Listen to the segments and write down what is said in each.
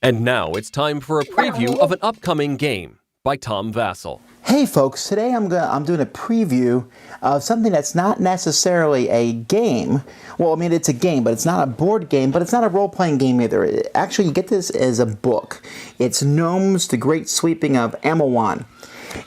And now it's time for a preview of an upcoming game by Tom Vasel. Hey folks, today I'm doing a preview of something that's not necessarily a game. Well, I mean, it's a game, but it's not a board game, but it's not a role-playing game either. Actually, you get this as a book. It's Gnomes, the Great Sweeping of Amawan.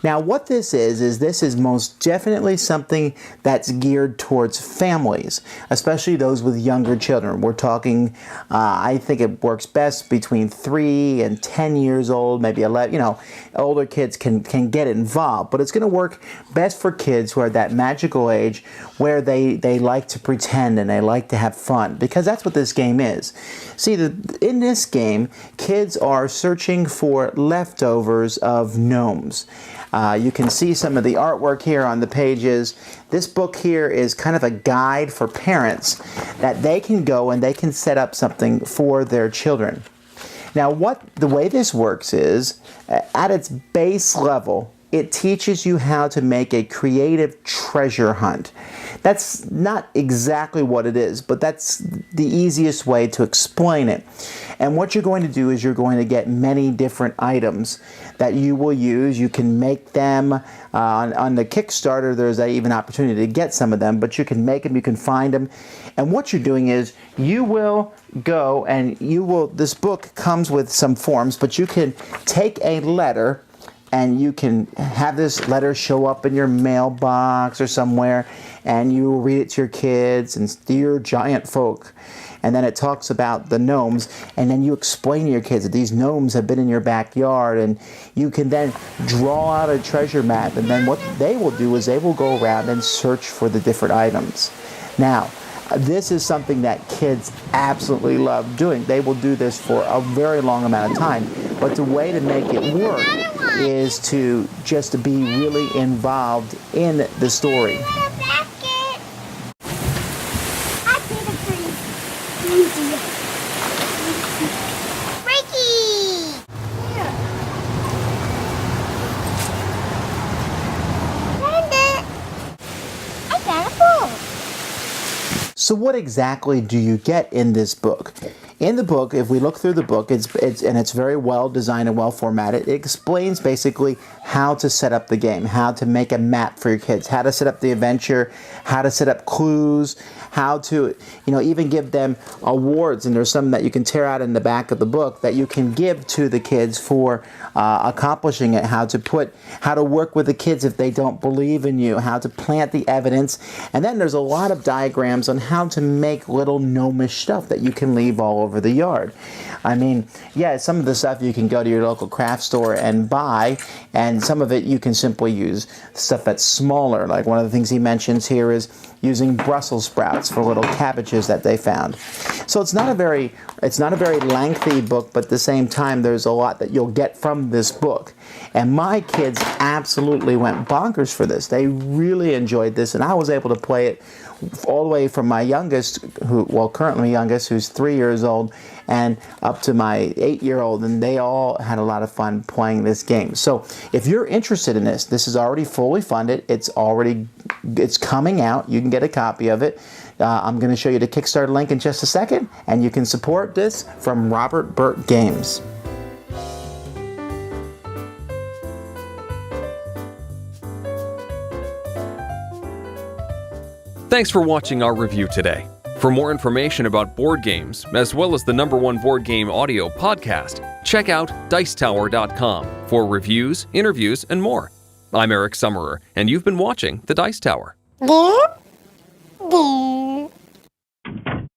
Now, what this is most definitely something that's geared towards families, especially those with younger children. We're talking, I think it works best between 3 and 10 years old, maybe 11, older kids can get involved, but it's going to work best for kids who are at that magical age where they like to pretend and they like to have fun, because that's what this game is. See, in this game, kids are searching for leftovers of gnomes. You can see some of the artwork here on the pages. This book here is kind of a guide for parents that they can go and they can set up something for their children. Now, the way this works is, at its base level, it teaches you how to make a creative treasure hunt. That's not exactly what it is, but that's the easiest way to explain it. And what you're going to do is you're going to get many different items that you will use. You can make them on the Kickstarter. There's even opportunity to get some of them, but you can make them, you can find them. And what you're doing is you will go and this book comes with some forms, but you can take a letter and you can have this letter show up in your mailbox or somewhere, and you will read it to your kids and dear giant folk. And then it talks about the gnomes, and then you explain to your kids that these gnomes have been in your backyard, and you can then draw out a treasure map, and then what they will do is they will go around and search for the different items. Now, this is something that kids absolutely love doing. They will do this for a very long amount of time, but the way to make it work is to just be really involved in the story. So what exactly do you get in this book? In the book, if we look through the book, it's very well designed and well formatted. It explains basically how to set up the game, how to make a map for your kids, how to set up the adventure, how to set up clues, how to, even give them awards. And there's some that you can tear out in the back of the book that you can give to the kids for accomplishing it, how to work with the kids if they don't believe in you, how to plant the evidence. And then there's a lot of diagrams on how to make little gnomish stuff that you can leave all over the yard. I mean, yeah, some of the stuff you can go to your local craft store and buy, and some of it you can simply use stuff that's smaller. Like one of the things he mentions here is using Brussels sprouts for little cabbages that they found. So it's not a very lengthy book, but at the same time there's a lot that you'll get from this book. And my kids absolutely went bonkers for this. They really enjoyed this, and I was able to play it all the way from my youngest, currently youngest, who's 3 years old, and up to my 8-year-old, and they all had a lot of fun playing this game. So if you're interested in this is already fully funded. It's coming out. You can get a copy of it. I'm going to show you the Kickstarter link in just a second, and you can support this from Robert Burke Games. Thanks for watching our review today. For more information about board games, as well as the #1 board game audio podcast, check out Dicetower.com for reviews, interviews, and more. I'm Eric Summerer, and you've been watching The Dice Tower.